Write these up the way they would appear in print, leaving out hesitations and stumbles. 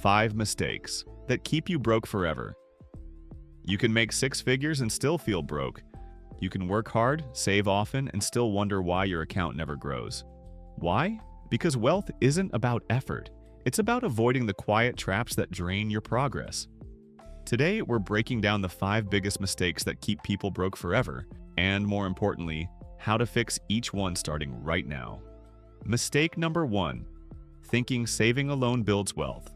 5 mistakes that keep you broke forever. You can make 6 figures and still feel broke. You can work hard, save often, and still wonder why your account never grows. Why? Because wealth isn't about effort. It's about avoiding the quiet traps that drain your progress. Today, we're breaking down the 5 biggest mistakes that keep people broke forever, and more importantly, how to fix each one starting right now. Mistake number 1. Thinking saving alone builds wealth.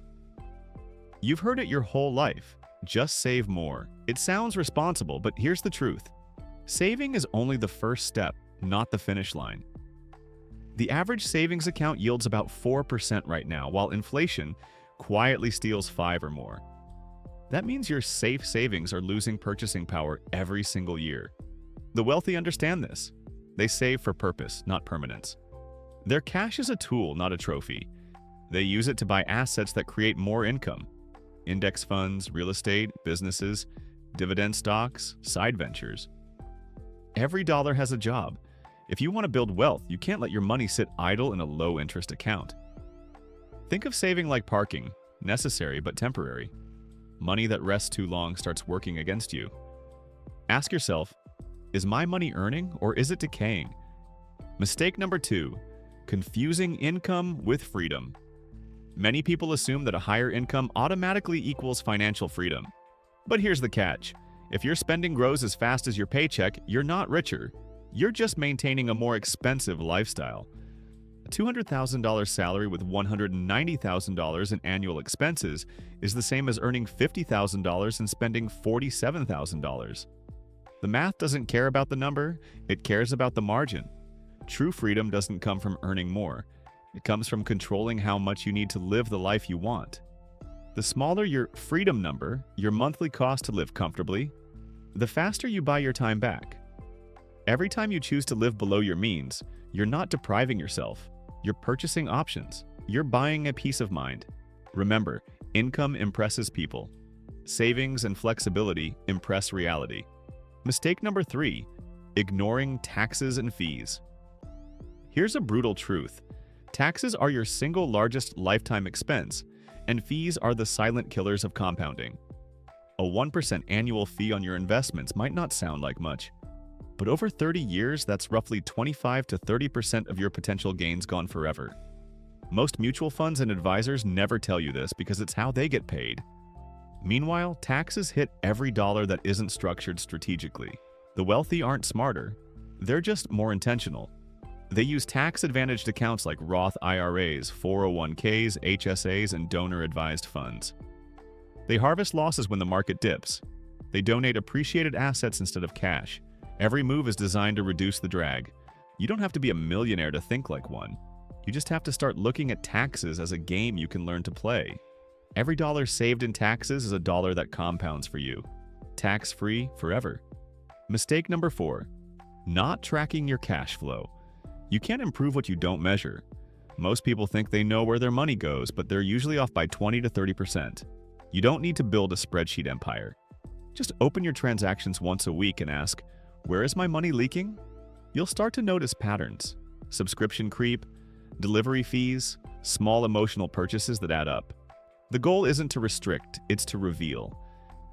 You've heard it your whole life. Just save more. It sounds responsible, but here's the truth. Saving is only the first step, not the finish line. The average savings account yields about 4% right now, while inflation quietly steals 5 or more. That means your safe savings are losing purchasing power every single year. The wealthy understand this. They save for purpose, not permanence. Their cash is a tool, not a trophy. They use it to buy assets that create more income. Index funds, real estate, businesses, dividend stocks, side ventures. Every dollar has a job. If you want to build wealth, you can't let your money sit idle in a low-interest account. Think of saving like parking, necessary but temporary. Money that rests too long starts working against you. Ask yourself, is my money earning or is it decaying? Mistake number 2, confusing income with freedom. Many people assume that a higher income automatically equals financial freedom. But here's the catch. If your spending grows as fast as your paycheck, you're not richer. You're just maintaining a more expensive lifestyle. A $200,000 salary with $190,000 in annual expenses is the same as earning $50,000 and spending $47,000. The math doesn't care about the number, it cares about the margin. True freedom doesn't come from earning more. It comes from controlling how much you need to live the life you want. The smaller your freedom number, your monthly cost to live comfortably, the faster you buy your time back. Every time you choose to live below your means, you're not depriving yourself. You're purchasing options. You're buying a peace of mind. Remember, income impresses people. Savings and flexibility impress reality. Mistake number 3, ignoring taxes and fees. Here's a brutal truth. Taxes are your single largest lifetime expense, and fees are the silent killers of compounding. A 1% annual fee on your investments might not sound like much, but over 30 years, that's roughly 25 to 30% of your potential gains gone forever. Most mutual funds and advisors never tell you this because it's how they get paid. Meanwhile, taxes hit every dollar that isn't structured strategically. The wealthy aren't smarter, they're just more intentional. They use tax-advantaged accounts like Roth IRAs, 401ks, HSAs, and donor-advised funds. They harvest losses when the market dips. They donate appreciated assets instead of cash. Every move is designed to reduce the drag. You don't have to be a millionaire to think like one. You just have to start looking at taxes as a game you can learn to play. Every dollar saved in taxes is a dollar that compounds for you. Tax-free forever. Mistake number 4, not tracking your cash flow. You can't improve what you don't measure. Most people think they know where their money goes, but they're usually off by 20 to 30%. You don't need to build a spreadsheet empire. Just open your transactions once a week and ask, where is my money leaking? You'll start to notice patterns. Subscription creep, delivery fees, small emotional purchases that add up. The goal isn't to restrict, it's to reveal.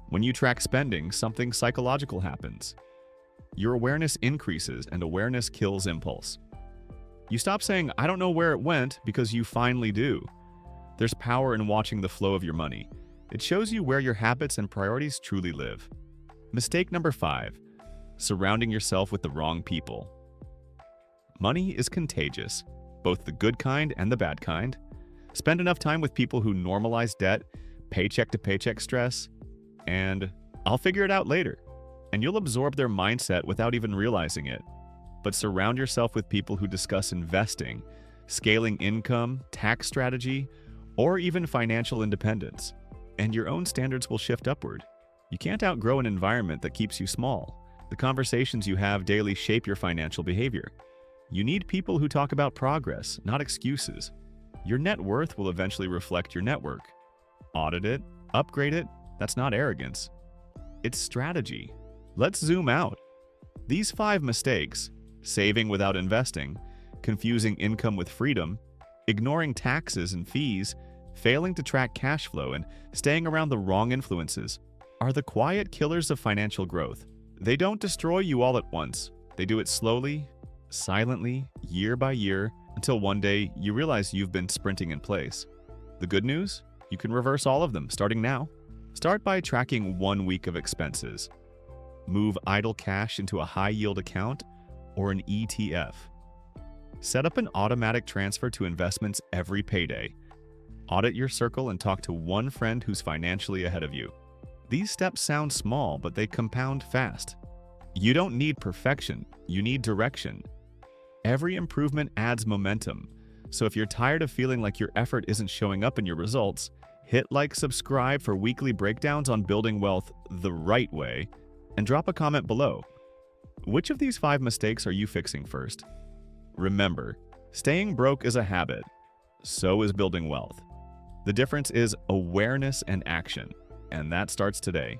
When you track spending, something psychological happens. Your awareness increases and awareness kills impulse. You stop saying, I don't know where it went, because you finally do. There's power in watching the flow of your money. It shows you where your habits and priorities truly live. Mistake number 5, surrounding yourself with the wrong people. Money is contagious, both the good kind and the bad kind. Spend enough time with people who normalize debt, paycheck-to-paycheck stress, and I'll figure it out later. And you'll absorb their mindset without even realizing it. But surround yourself with people who discuss investing, scaling income, tax strategy, or even financial independence, and your own standards will shift upward. You can't outgrow an environment that keeps you small. The conversations you have daily shape your financial behavior. You need people who talk about progress, not excuses. Your net worth will eventually reflect your network. Audit it, upgrade it, that's not arrogance. It's strategy. Let's zoom out. These 5 mistakes, saving without investing, confusing income with freedom, ignoring taxes and fees, Failing to track cash flow and staying around the wrong influences are the quiet killers of financial growth. They don't destroy you all at once. They do it slowly, silently, year by year, until one day you realize you've been sprinting in place. The good news? You can reverse all of them starting now. Start by tracking 1 week of expenses. Move idle cash into a high-yield account or an ETF. Set up an automatic transfer to investments every payday. Audit your circle and talk to one friend who's financially ahead of you. These steps sound small, but they compound fast. You don't need perfection, you need direction. Every improvement adds momentum. So if you're tired of feeling like your effort isn't showing up in your results, hit like, subscribe for weekly breakdowns on building wealth the right way, and drop a comment below. Which of these 5 mistakes are you fixing first? Remember, staying broke is a habit. So is building wealth. The difference is awareness and action, and that starts today.